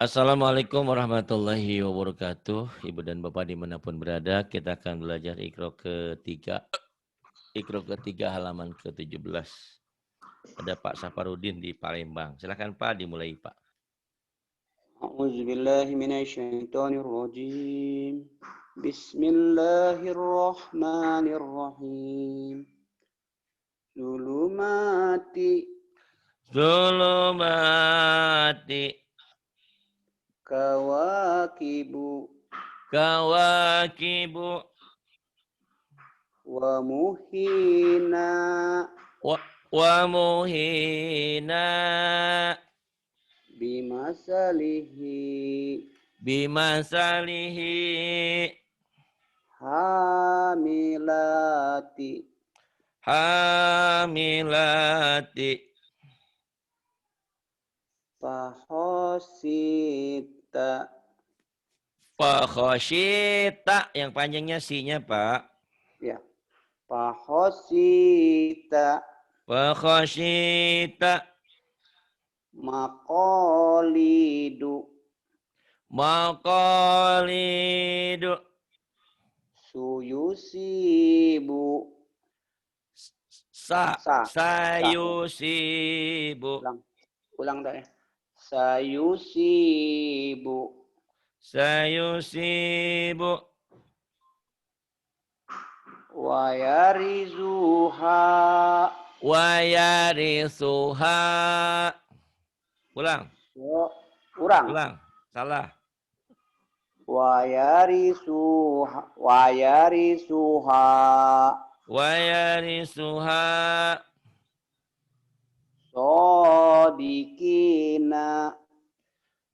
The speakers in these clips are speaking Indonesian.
Assalamualaikum warahmatullahi wabarakatuh. Ibu dan Bapak dimanapun berada, kita akan belajar Iqra ketiga. Iqra ketiga halaman ke-17. Ada Pak Safarudin di Palembang. Silakan Pak, dimulai Pak. أعوذ بالله من الشيطان الرجيم بسم الله الرحمن الرحيم ظلمات Zulumati كواكب kawakibu ومهينا wa muhina بمثله bimasalihi حاملات hamilati فحسبت Fakhosyita, yang panjangnya sinya Pak. ya فحسبت Fakhosyita maqalidu maqalidu suyusibu sa sayusibu ulang dah ya sayusibu wayarizuha wayarisuha. Ulang. Salah. Wayarisuha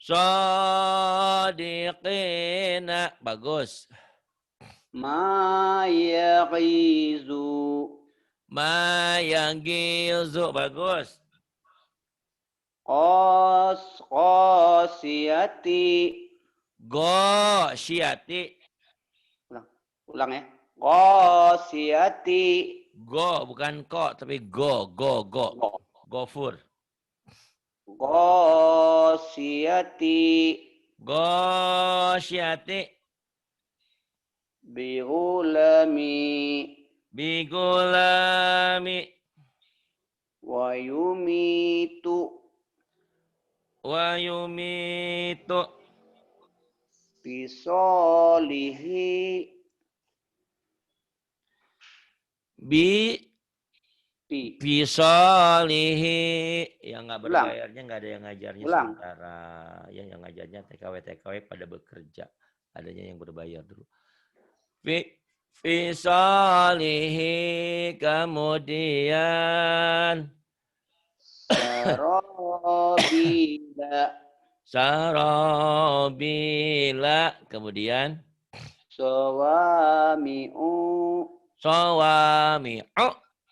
sadiqina. Bagus. Mayagizu. Bagus. qasiyati Gosyati. ulang ya qasiyati Go, bukan kok, tapi go. Gofur. qasiyati Gosyati. Bigulami. Wayumitu. bisolihi Bisolihi. Yang nggak berbayarnya nggak ada yang ngajarnya sementara. Yang ngajarnya TKW pada bekerja. Adanya yang berbayar dulu. Fisolihi, kemudian sarobila, kemudian sawami'u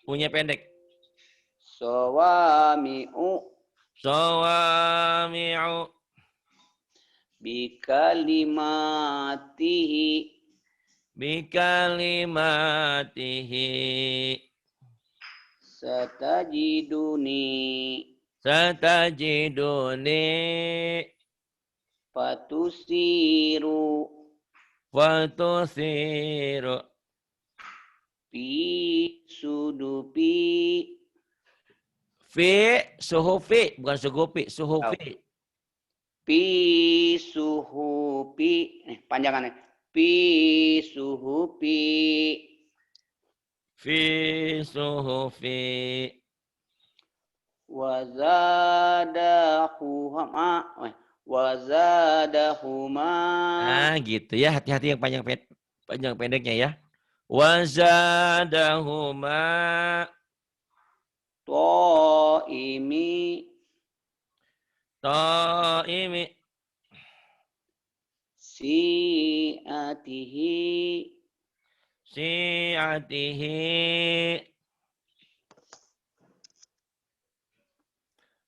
punya pendek. sawami'u bikalimatihi satajiduni fatusiru suhufi, bukan suhufi, suhufi. Panjangannya Fi suhufi wazadahuma. Nah, gitu ya. Hati-hati yang panjang pendeknya ya. Wazadahuma Ta'imi si'atihi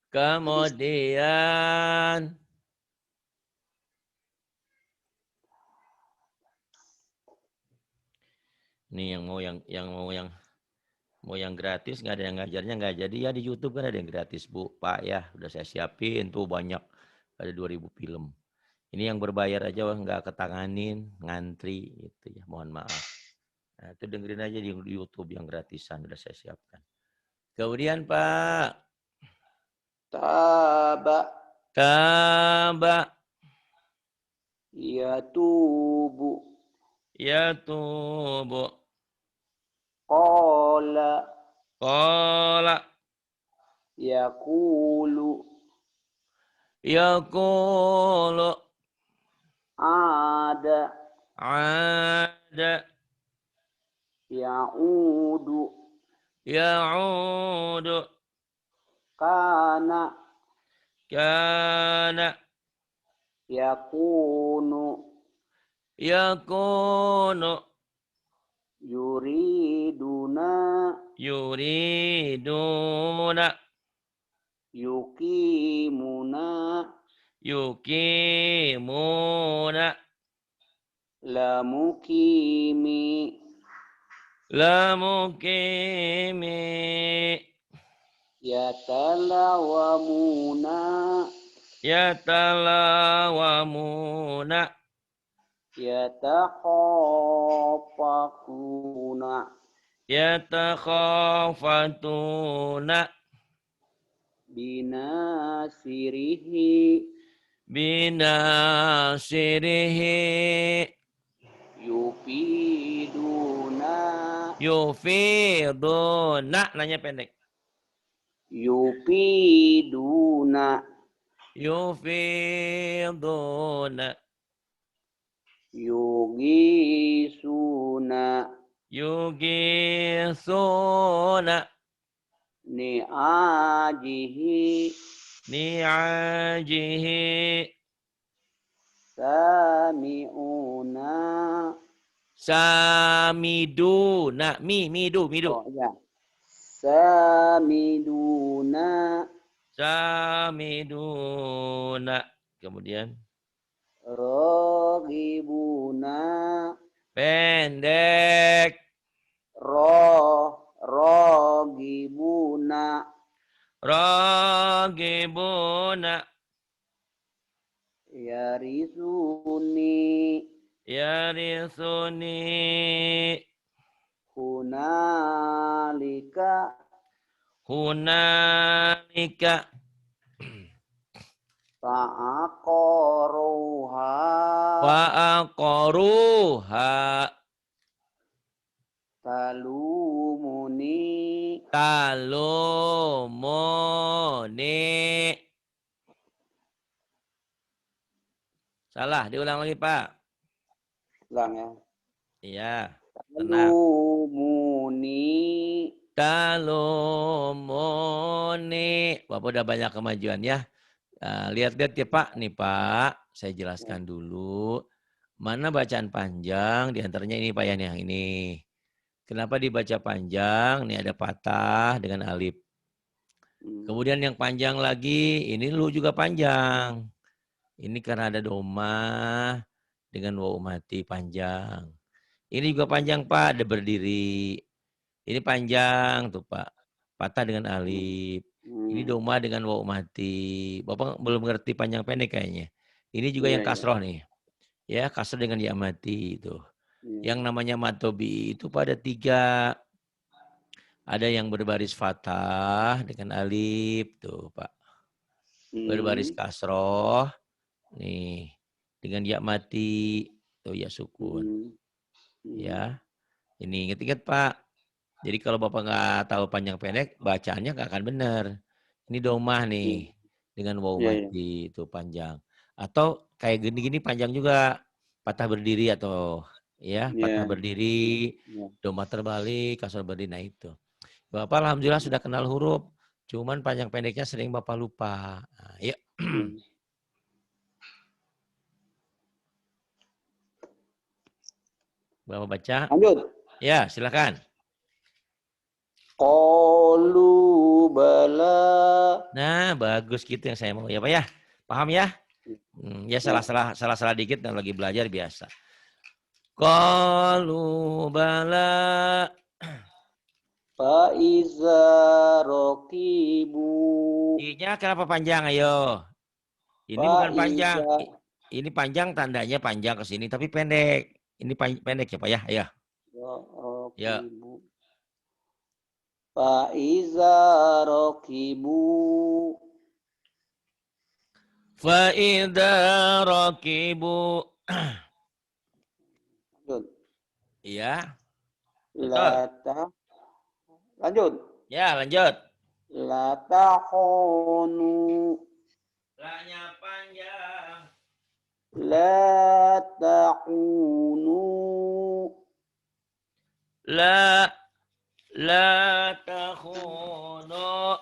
kemudian ini yang gratis, nggak ada yang ngajarnya, nggak jadi ya. Di YouTube kan ada yang gratis Bu, Pak ya. Udah saya siapin tuh banyak Ada 2000 film. Ini yang berbayar aja wah nggak ketanganin, ngantri gitu ya. Mohon maaf. Nah, itu dengerin aja di YouTube yang gratisan udah saya siapkan. Kemudian Pak, Taba. Kaba Yatubu. ya tubu Qala. qala Yaqulu. yaqulu Ada. ada Ya'udu. ya'udu Kana. kana Yakunu. yakunu Yuriduna. yuriduna Yukimuna. yukimuna Lamukimi. lamukimi Yatalawamuna. yatalawamuna Yatakhafakuna. yatakhafatuna Binasirihi. binasirihi Yufiduna. yufiduna nanya pendek Yufiduna. yufiduna Yugisuna. yugisuna Ni'ajihi. ni'ajihi Sami'una. samiduna midu Oh ya. Samiduna. samiduna kemudian Rogibuna. pendek Rogibuna. ragibuna Yarisuni. yarisuni Hunalika. hunalika Fa'aqaruha. wa aqaruha Talumuni. talumuni salah diulang lagi Pak Ulang ya. iya tenang Talumuni. talumuni Bapak udah banyak kemajuan ya. Lihat-lihat ya Pak nih Pak saya jelaskan dulu mana bacaan panjang diantaranya ini Pak yang ini. Kenapa dibaca panjang? Ini ada patah dengan alif. Kemudian yang panjang lagi, ini lu juga panjang. Ini karena ada doma dengan waw mati panjang. Ini juga panjang Pak, ada berdiri. Ini panjang tuh Pak, patah dengan alif. Ini doma dengan waw mati. Bapak belum ngerti panjang pendek kayaknya. Ini juga yang kasroh nih. Ya, kasroh dengan ya mati itu. Yang namanya matobi itu pada 3. Ada yang berbaris fathah dengan alif tuh Pak. Berbaris kasroh nih dengan ya mati tuh ya sukun. Ya. Ini ingat-ingat Pak. Jadi kalau Bapak nggak tahu panjang pendek, bacaannya nggak akan benar. Ini domah nih dengan waw mati itu panjang. Atau kayak gini-gini panjang juga. Patah berdiri atau ya patah berdiri, domah terbalik, kasar berdiri, nah itu. Bapak alhamdulillah sudah kenal huruf, cuman panjang pendeknya sering Bapak lupa. Nah, yuk. Bapak baca. Lanjut. Ya, silakan. Qalu bala. Nah, bagus gitu yang saya mau ya Pak ya. Paham ya? Ya salah dikit dan lagi belajar biasa. Qalu bala. Faiza rokibu. I-nya kenapa panjang ayo? Ini bukan panjang. Faiza. Ini panjang, tandanya panjang ke sini, tapi pendek. Ini pendek ya Pak ya? Ya. Ya. Rakibu. Faiza rakibu. Fa'idha rakibu. Lanjut. Iya. Betul. Lata. Lanjut. Ya, lanjut. Latahonu. La-nya panjang. Latahunu. La takhunu.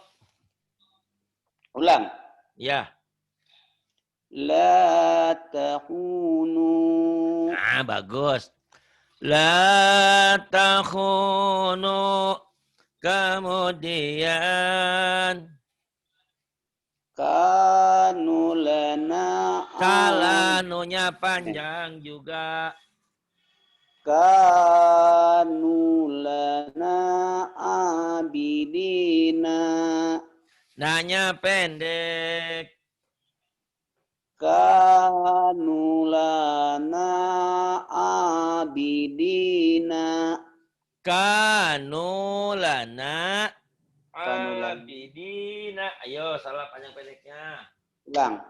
Ulang. Ya. La tahunu. Ah, bagus. La takhunu. Kemudian Kanu lana salah nunya panjang juga. Kanu lana abidina. Nanya pendek. Kanu lana abidina. Kanu lana Kanu lana. abidina. Ayo, salah panjang pendeknya.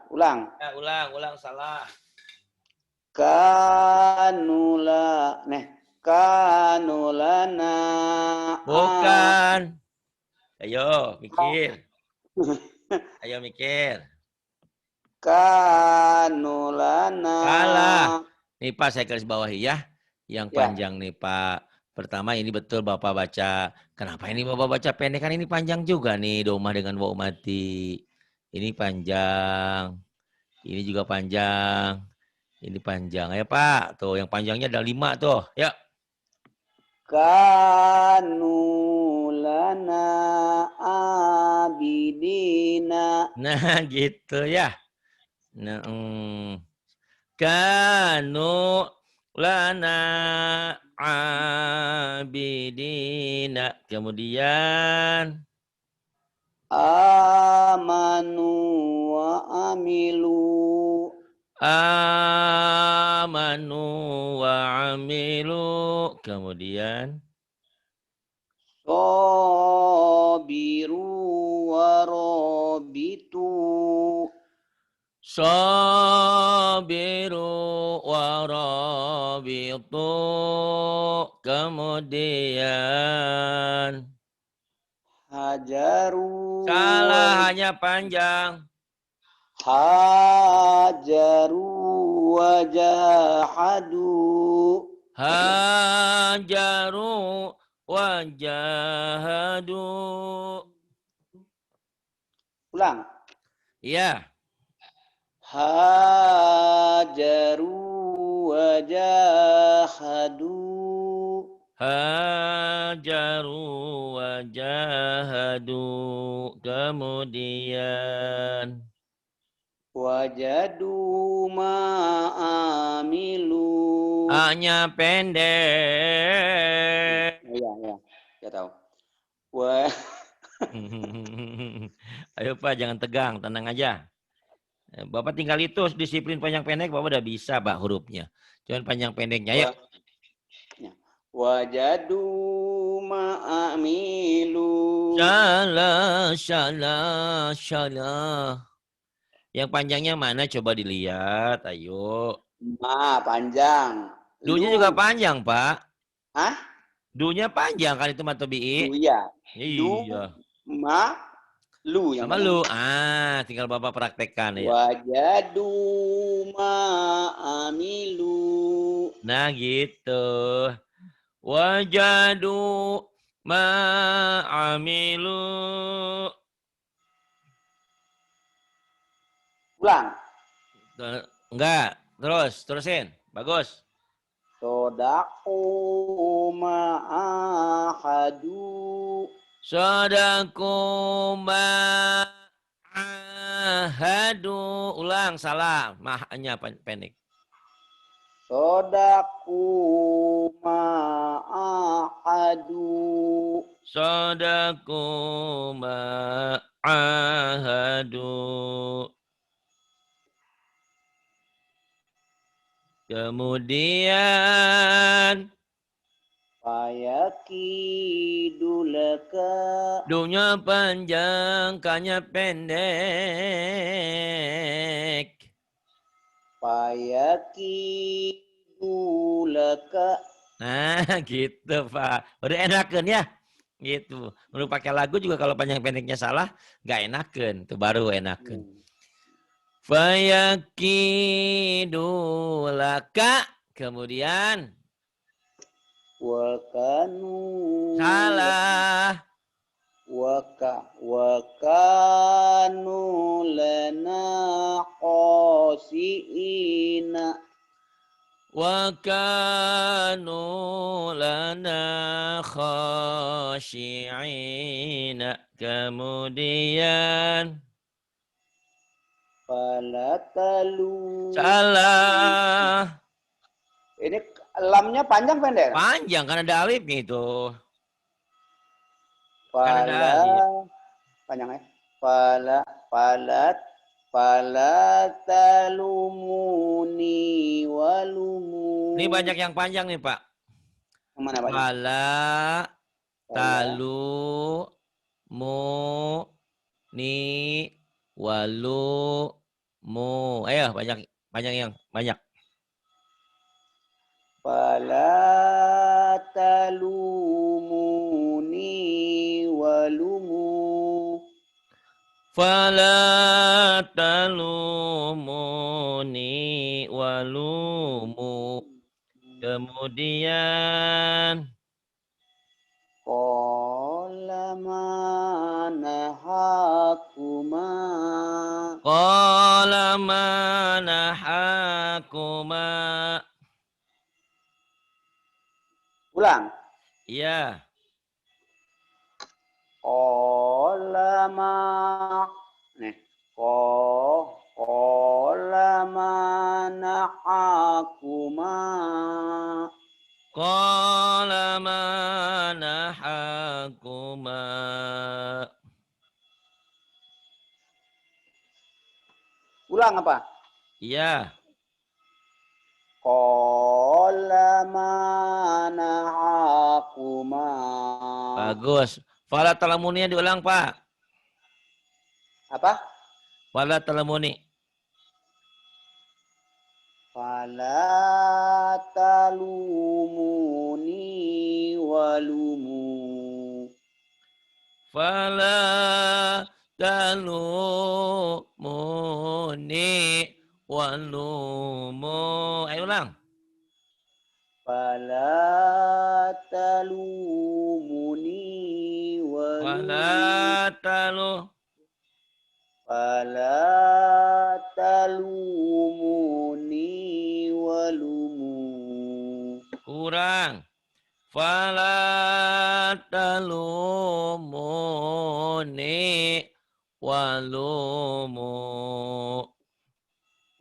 Ulang. Ya, ulang salah. Kanu lana. Bukan. Ayo, mikir. Ayo mikir. Kanu lana. Salah. Nih Pak, saya garis bawahi ya. Yang Ya. panjang nih Pak. Pertama ini betul Bapak baca. Kenapa ini Bapak baca pendek? Kan ini panjang juga nih. Domah dengan waw mati. Ini panjang. Ini juga panjang. Ini panjang. Ayo Pak. Tuh yang panjangnya ada 5 tuh. Ya. Kanu lana abidina. Nah gitu ya. Nah, Kanu lana abidina. Kemudian Amanu wa amilu. amanu wa amilu. Kemudian Sobiru wa robitu. sabiru warabitu. Kemudian Hajaru. salah hanya panjang. Hajaru wa jahadu. Hajaru wajahadu. Ulang. Ya. Hajaru wa jahadu. Hajaru wajahadu. Kemudian Wajadu ma'amilu. hanya pendek. Iya. Ya tahu. Wa Ayo Pak, jangan tegang, tenang aja. Bapak tinggal itu disiplin panjang pendek, Bapak udah bisa Pak hurufnya. Cuman panjang pendeknya ya. Wajadu ma'amilu. Salah. Yang panjangnya mana coba dilihat, ayo. Ma panjang. Du-nya juga panjang, Pak. Hah? Du-nya panjang kan itu matobi'i. Iya. Iya. Ma lu yang Sama lu. Tinggal Bapak praktekkan ya. Wajadu ma'amilu. Nah, gitu. Wajadu ma'amilu. Ulang. Enggak. Terusin. Bagus. Sodaku ma'ahadu. Sodaku ma'ahadu. Ulang, salah. Mahnya pendek. Sodaku ma'ahadu. Sodaku ma'ahadu. Kemudian fayakidu laka dunya panjang, kanya pendek. fayakidu laka. Nah, gitu, Pak. Udah enakan ya. Gitu. Menurut pakai lagu juga kalau panjang pendeknya salah, nggak enakan. Itu baru enakan. Fayakidu laka. Kemudian Wakanu salah. wakanu lana qasiina. Wa kanu lana khashi'ina. Kemudian Falatalu. salah. Ini lamnya panjang pendek? Panjang kan ada alifnya itu. Kan ada Fala alif. panjang ya. Falatalumuni walumu. Ini banyak yang panjang nih, Pak. Yang mana panjang? Fala Fala talu mu ni walu mu. Ayo banyak yang banyak. Falatalumuni walumu. Fala talumuni walumu. Kemudian Qala ma nahakuma. qala manahakuma. Ulang. Iya. Qala ma. Nih. Qala ma nahakuma. Qala manahakuma. Ulang apa? Iya. Qala ma nahakuma. Bagus. Fala talamuninya diulang, Pak. Apa? Fala talamuni. Fala talumuni walumu. Fala talumuni walumu. Ayo ulang. Fala talumuni walumu. Fala talu. Fala talumuni walumu. Kurang. Fala talumuni walumu.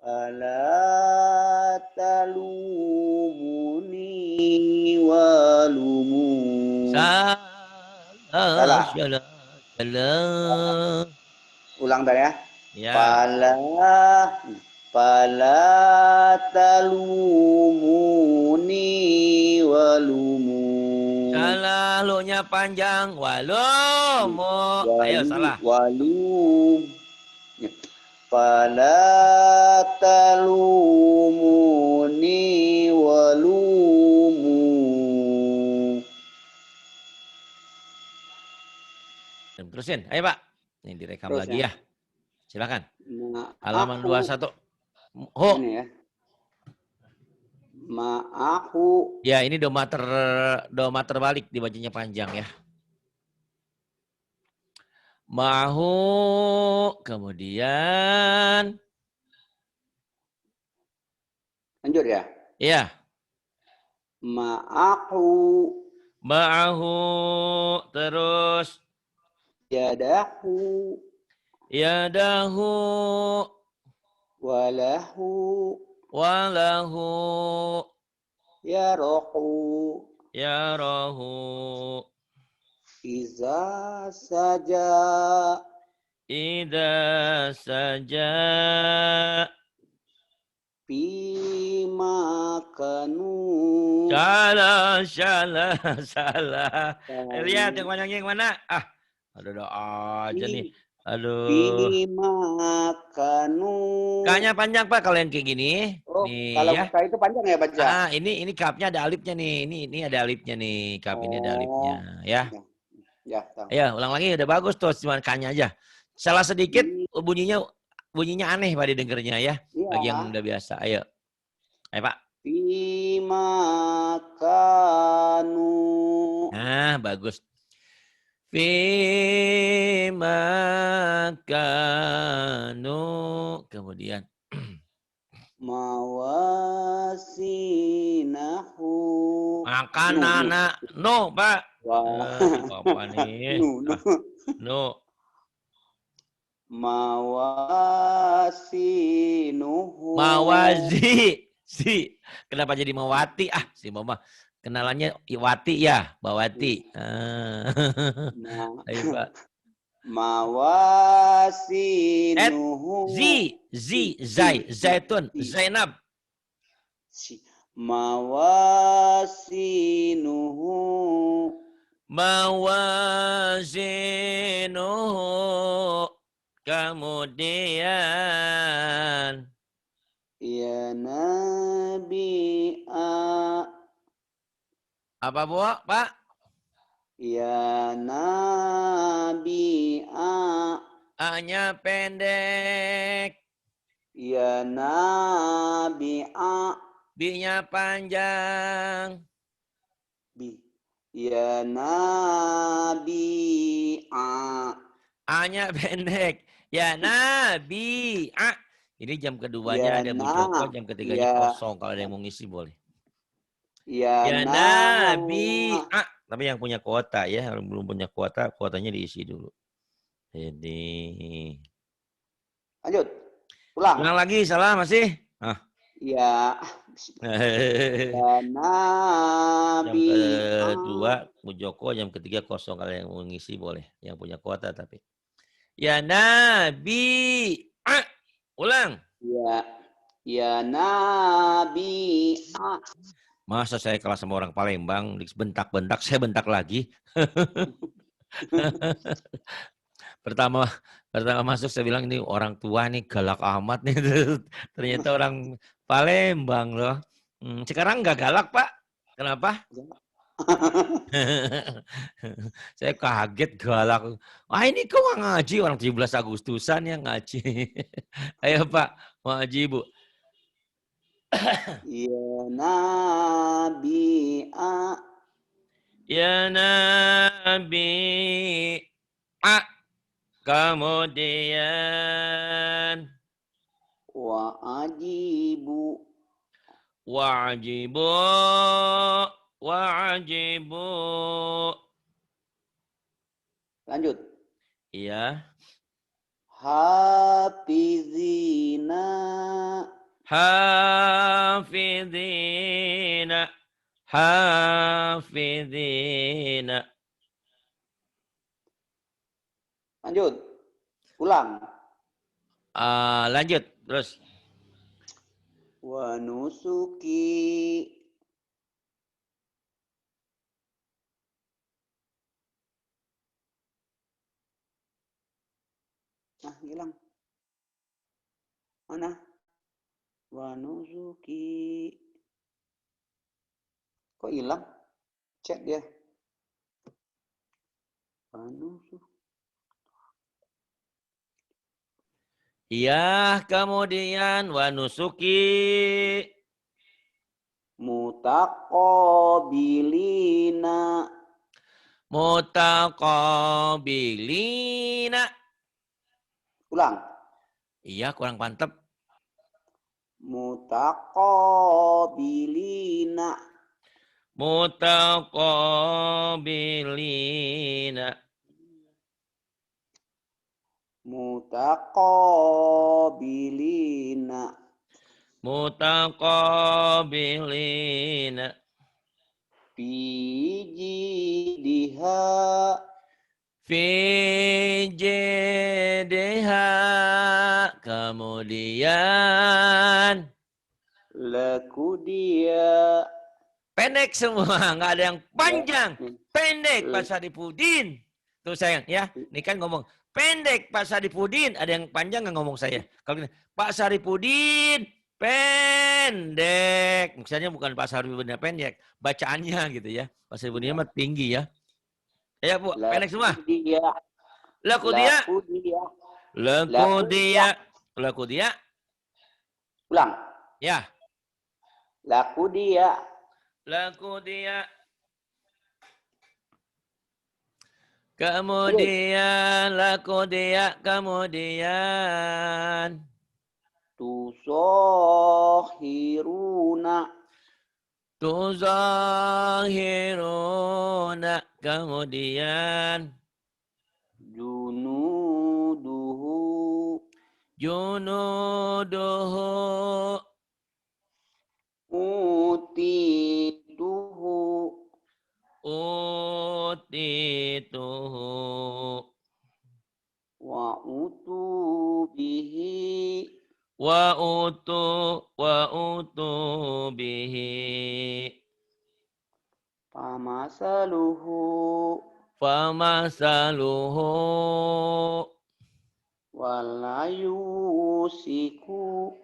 Fala talumuni walumu. Salah. Salah. Ulang tadi ya. Ya. Fala talumuni walumu. Salah, lu-nya panjang. Walumu. Ayo salah. Walum. Fala talumuni walumu. Terusin. Ayo, Pak. Ini direkam Terus lagi ya. Silakan. Nah, Halaman aku 21. Ho. ini ya. Ma'ahu. Ya, ini doma terbalik dibacanya panjang ya. Mahu. Kemudian. Lanjut ya. Ya. Ma'ahu. Ma'ahu. Terus. Yadahu. Yadahu. Walahu. Walahu. Yarahu. Yarahu. Iza saja. Ida saja. Fi makanu. Salah, salah, salah. Lihat yang Kanu. panjangnya yang mana? Ada aja nih. Aduh. Bima kanu. K-nya panjang Pak kalau yang kayak gini. Oh, Nih kalau ya. K itu panjang ya baca? Ini kapnya ada alifnya nih. Ini ada alifnya nih. Kap ini ada alifnya. Oh, Ya. ya, tahu. Ayo, ulang lagi. Udah bagus tuh. Cuma K-nya aja. Salah sedikit bunyinya aneh Pak didengarnya ya. Bagi yang Iya. udah biasa. Ayo. Ayo Pak. Bima kanu. Nah, bagus. Fima kanu. Kemudian. Mawasinahu. Makanan. No, Pak. Wah. Bapak nih. Nu. No. Mawasinuhu. Mawazi. Si. Kenapa jadi Mawati? Si Mama. Kenalannya Iwati ya. Bawati. Ayo, Pak. Mawasinuhu. Zai. Zaitun. Zainab. Mawasinuhu. Mawazinuhu. Kemudian. Ya Nabi Apa Bu, Pak? Ya Nabi A-nya pendek. Ya Nabi B-nya panjang. Bi. Ya Nabi A-nya pendek. Ya Nabi Ini jam keduanya Ya ada Bu Joko, jam ketiganya kosong. Kalau ada yang mau ngisi boleh. Ya Nabi tapi yang punya kuota ya, yang belum punya kuota, kuotanya diisi dulu. Jadi lanjut. Ulang. Ulang lagi, salah masih? Ya. Ya Jam Nabi kedua Bu Joko, jam ketiga kosong. Kalau yang mau ngisi boleh, yang punya kuota tapi. Ya Nabi ulang. Ya Nabi Masa saya kalah sama orang Palembang, bentak-bentak, saya bentak lagi. Pertama masuk saya bilang ini orang tua nih galak amat nih. Ternyata orang Palembang loh. Sekarang nggak galak Pak. Kenapa? Saya kaget galak. Ini kok nggak ngaji, orang 17 Agustusan yang ngaji. Ayo Pak, mau ngaji Bu. Ya Nabi Ya Nabi kemudian wa'ajibu wa'ajibu lanjut. Iya. Hafizina lanjut. Ulang. Lanjut terus. Wa nusuki hilang. Mana? Wa nusuki. Kok hilang? Cek dia. Wa nusuki. Iya, kemudian wa nusuki Mutaqabilina ulang. Iya, kurang mantep. Mutaqabilina Mutaqabilina Fijidiha Fi jadiha kemudian Laku dia. Pendek semua, nggak ada yang panjang. Pendek Pak Saripudin. Tuh sayang ya, ini kan ngomong pendek Pak Saripudin. Ada yang panjang nggak ngomong saya? Kalau gini, Pak Saripudin pendek. Misalnya bukan Pak Saripudin pendek, bacaannya gitu ya. Pak Saripudin mah tinggi ya. Ya Bu, pendek semua. Laku dia. Laku dia. Laku dia. Laku Laku dia. Laku dia. Ulang. Ya. Laku dia. Laku dia. Kemudian, laku dia, kemudian. Tusohiruna. Tuzahiruna, kemudian. Junuduhu. Junuduhu. Utituhu. Utituhu. Wa utubihi. Wa utu bihi. Pamasaluhu. Famasaluhu. Walayusiku.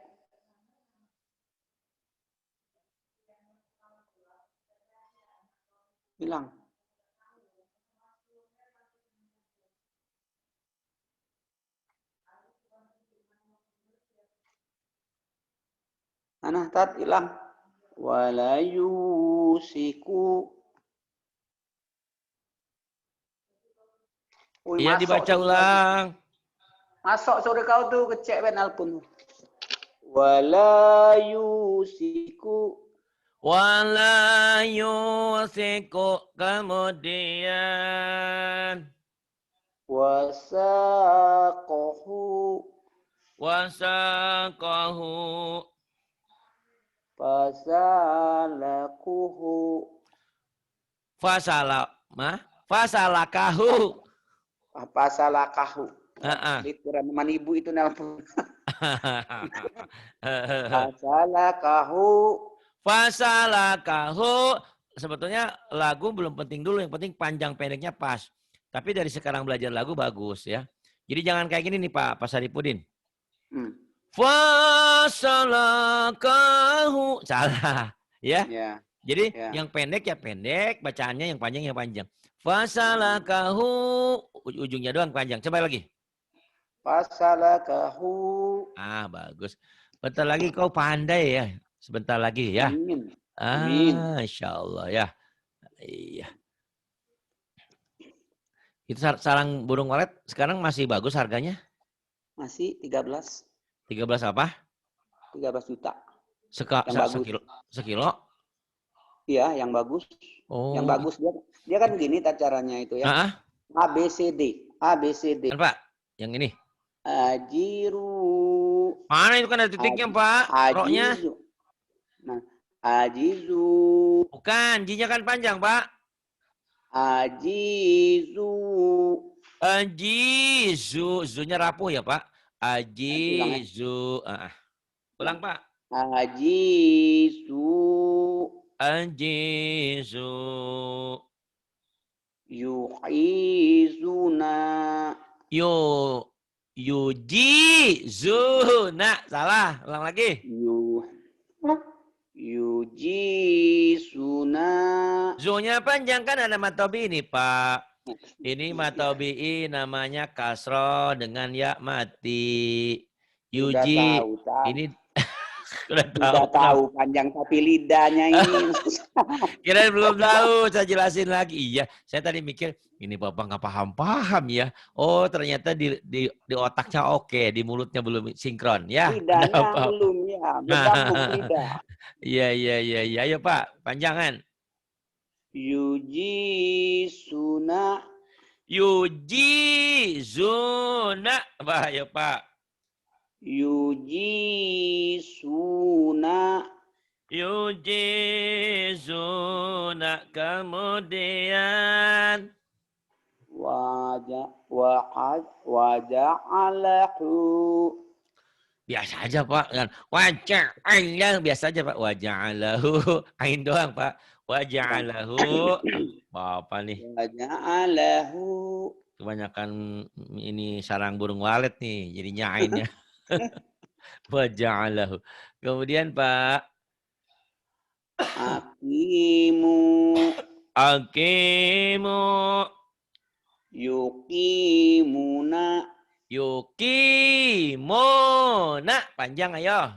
Hilang. Mana tat hilang. Walayusiku. Iya dibaca ulang. Masuk sore kau tuh kecek ben alpun. Walayusiku. Wala yusiku, kemudian. Wasaqahu. Wasaqahu. Fasalakuhu. Fasalakahu. Fasalakahu. Heeh. Literan teman ibu itu nelpon. Fasalakahu. Fasalakahu. Sebetulnya lagu belum penting dulu, yang penting panjang pendeknya pas. Tapi dari sekarang belajar lagu bagus ya. Jadi jangan kayak gini nih Pak Saripudin. Fasalakahu. Salah ya. Ya. Jadi Ya. yang pendek ya pendek, bacaannya yang panjang ya panjang. Fasalakahu, ujungnya doang panjang. Coba lagi. Fasalakahu. Ah, bagus. Bentar lagi kau pandai ya. Sebentar lagi ya. Amin. Amin. Insya Allah ya. Iya. Itu sarang burung walet sekarang masih bagus harganya? Masih 13. 13 apa? 13 juta. Yang bagus. Sekilo? Iya, yang bagus. Oh. Yang bagus dia kan gini caranya itu ya. ABCD. ABCD. Kan, Pak? Yang ini. Ajiru. Mana itu kan ada titiknya, Pak? Roknya. Nah, ajizu. Bukan, J-nya kan panjang, Pak. Ajizu. Ajizu. Zu-nya rapuh ya, Pak. Ajizu. Ulang, Pak. Ajizu. Ajizu. Yu'izuna. Yujizuna. Salah. Ulang lagi. Yujisuna. Zu-nya panjang kan ada matobi ini, Pak. Ini matobi namanya kasro dengan ya mati. Yuji. Ini Sudah tahu panjang tapi lidahnya ini. Kira belum tahu, saya jelasin lagi. Iya, saya tadi mikir ini Bapak nggak paham ya. Oh, ternyata di otaknya oke, di mulutnya belum sinkron ya. Lidahnya belum ya, bergabung lidah. Iya. Ayo Pak, panjangan. Yujisuna. Yujizuna. Apa ya Pak? Yujisuna. Yujizuna, kemudian Waja'alahu. Biasa aja Pak. Waja'alahu. Biasa aja Pak. Waja'alahu. Ain doang Pak. Waja'alahu. Bapak nih. Waja'alahu. Kebanyakan ini sarang burung walet nih. Jadinya ainnya. Waja'alahu. Kemudian Pak. Akimu. Akimu. Yukimuna. Yukimuna. Panjang ayo.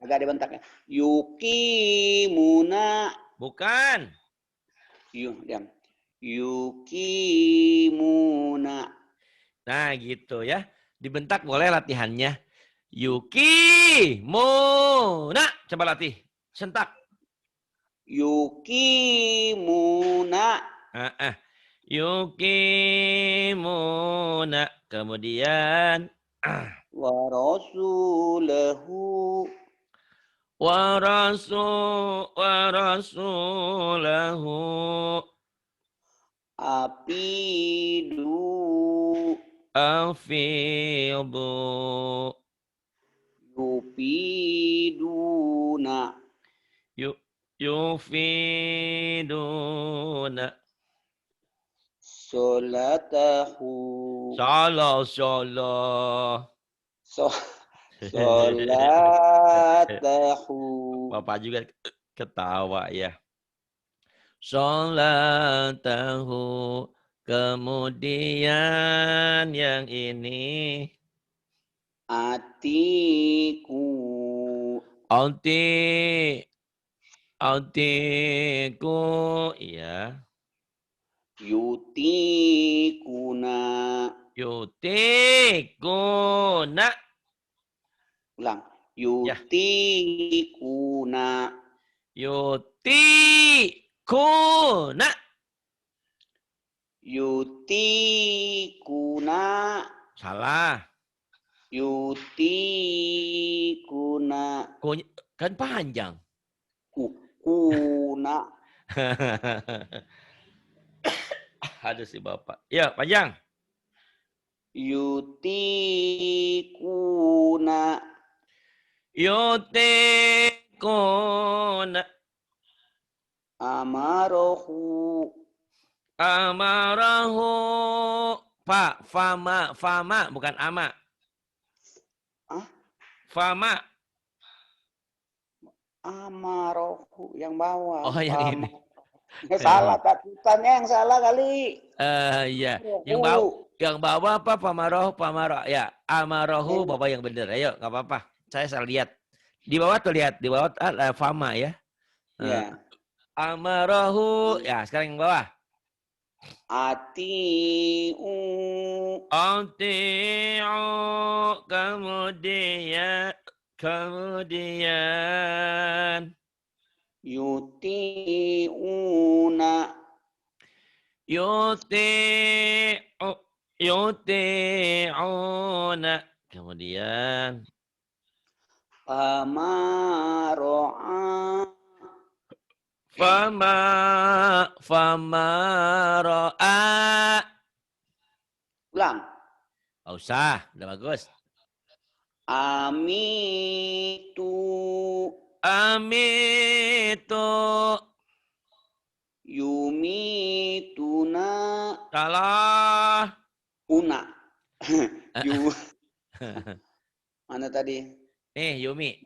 Agak dibentaknya. Yukimuna. Bukan. Diam. Yukimuna. Nah gitu ya. Dibentak boleh latihannya. Yukimuna. Coba latih. Sentak. Yukimuna. Yukimuna. Kemudian. Warasulahu. Warasulahu. Apidu. Afidu. Yupiduna. Yufiduna. Solatahu. Salah. Solatahu. Bapak juga ketawa ya. Solatahu. Kemudian yang ini. Atiku. Autiku. Iya. Yutikuna. Yutikuna. Ulang. Yutikuna. Yutikuna. Yutikuna. Salah. Yutikuna. Kan panjang. Kuna. Aduh si Bapak. Ya, panjang. Yutikuna. Yutikuna. Amarahu. Amarahu. Pak, fama, bukan ama. Fama. Amarahu yang bawah. Oh, yang fama. ini. Salah, tatutannya yang salah kali. Iya. Yang bawah apa? Pamaroh. Ya, amarohu Bapak yang benar. Ayo, nggak apa-apa. Saya salah lihat. Di bawah tuh lihat. Di bawah fama ya. Ya. Amarohu. Ya, sekarang yang bawah. Atiu. Kemudian. Yuti'una. Yuti'una. Kemudian. Famaro'a. Famaro'a. Ulang. Gak usah, udah bagus. Amitu. Yumituna. Salah. Una. Mana tadi? Yumi.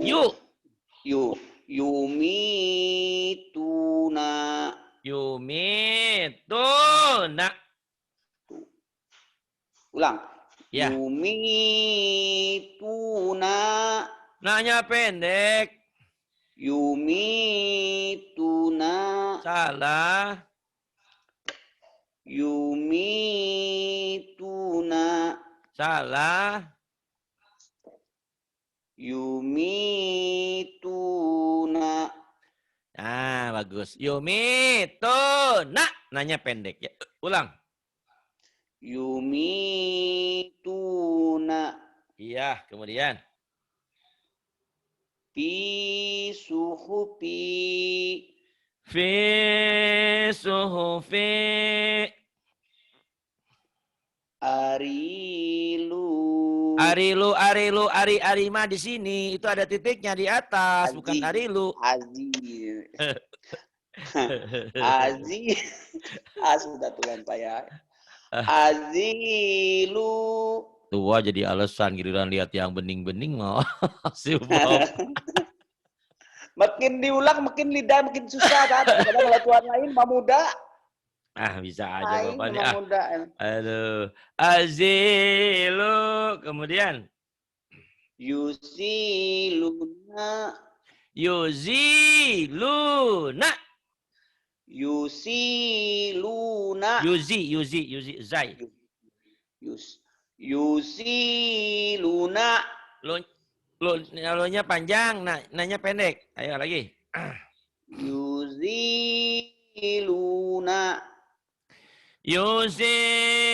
Yumituna. Yumituna. Ulang. Ya. Yumituna. Nanya pendek. Yumituna. Salah. Yumituna. Salah. Yumituna. Nah, bagus. Yumituna. Nanya pendek ya. Ulang. Yumituna. Iya, kemudian. Fi suhufi. Fi suhufi. Arilu. Arilu, Arima di sini. Itu ada titiknya di atas, bukan Arilu. Azi. Sudah tuan saya. Azilu. Tua jadi alasan, giliran lihat yang bening-bening mau. Makin diulang, makin lidah, makin susah kan. Kalau tuan lain mah muda. Bisa aja Bapak nih. Aduh. Azilu. Kemudian. Yusiluna. Yuziluna. Yusiluna. Yuzi. Zai. Yusiluna. Lo-nya panjang, nanya pendek. Ayo lagi. Yuziluna. Yuziluna.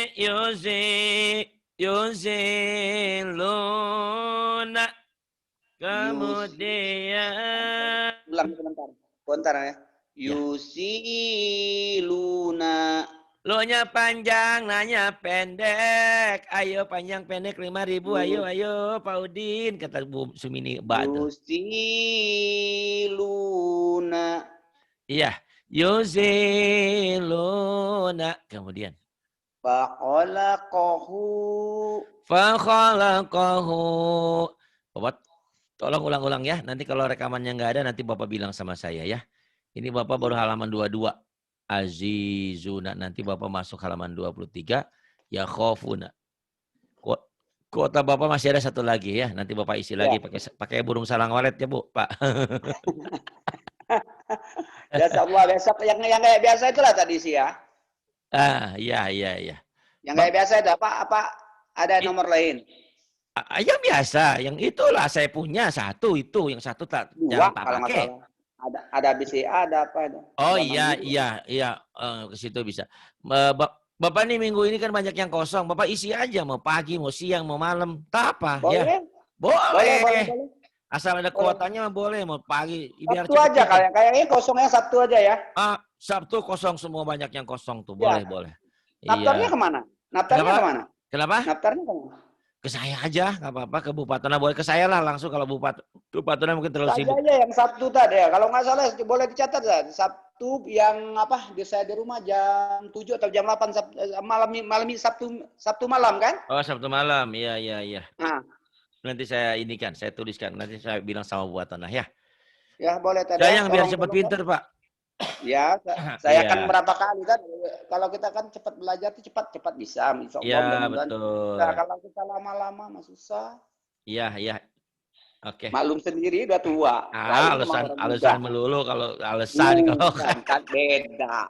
Kemudian. Ulang sebentar ya. Yusiluna. Lo-nya panjang, nanya pendek. Ayo panjang pendek 5.000. Ayo Pak Udin, kata Bu Sumini Mbak. Yusiluna. Iya, yuziluna. Kemudian. Fakhalaqahu. Bapak tolong ulang-ulang ya. Nanti kalau rekamannya nggak ada, nanti Bapak bilang sama saya ya. Ini Bapak baru halaman 22. Azizuna. Nanti Bapak masuk halaman 23. Ya khofuna. Kuota Bapak masih ada satu lagi ya. Nanti Bapak isi lagi pakai burung salang walet ya Bu, Pak. Biasa Allah besok yang kayak biasa itulah tadi sih ya. Iya. Yang kayak biasa itu apa ada nomor lain? Yang biasa, yang itulah saya punya satu itu, yang satu jangan tak pakai. Ada BCA, ada apa itu? Oh iya, ke situ bisa. Bapak nih minggu ini kan banyak yang kosong. Bapak isi aja, mau pagi, mau siang, mau malam, tak apa. Boleh. Ya. Boleh. Boleh. Asal ada kuotanya boleh, mau pagi. Biar Sabtu aja kayaknya kosongnya Sabtu aja ya. Sabtu kosong semua, banyak yang kosong tuh. Boleh. Naftarnya kemana? Kemana? Kenapa? Naftarnya kemana? Ke saya aja, nggak apa-apa. Ke Bupatona boleh, ke saya lah langsung. Kalau Bupatona mungkin terlalu sibuk. Saya aja yang Sabtu tadi ya. Kalau nggak salah boleh dicatat ya. Sabtu yang saya di rumah jam 7 atau jam 8 malam Sabtu malam kan? Oh, Sabtu malam. Iya. Nah. Nanti saya tuliskan. Nanti saya bilang sama Bupatona ya. Ya, boleh tadi. Sayang biar cepat pinter, Pak. Ya, saya akan berapa kali kan. Kalau kita kan cepat belajar itu cepat bisa. Iya, betul. Nah, kalau kita lama-lama masih susah. Iya. Oke. Maklum sendiri udah tua. Alasan melulu kalau alasan kan beda.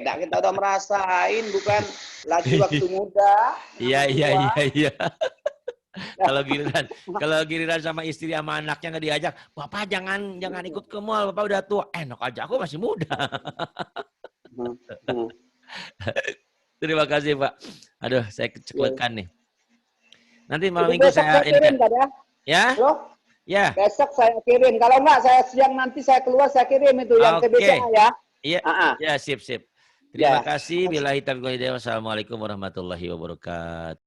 Kita udah merasain bukan lagi waktu muda. Iya. Kalau giliran sama istri sama anaknya nggak diajak, Bapak jangan ikut ke mall, Bapak udah tua. Enak aja, aku masih muda. Terima kasih Pak. Aduh, saya keceklekan nih. Nanti malam minggu saya kirim kan ya? Halo? Ya. Besok saya kirim. Kalau enggak saya siang nanti saya keluar saya kirim itu yang TBCA ya. Iya. Ya, sip. Terima kasih. Billahi taufiq wal hidayah. Wassalamualaikum warahmatullahi wabarakatuh.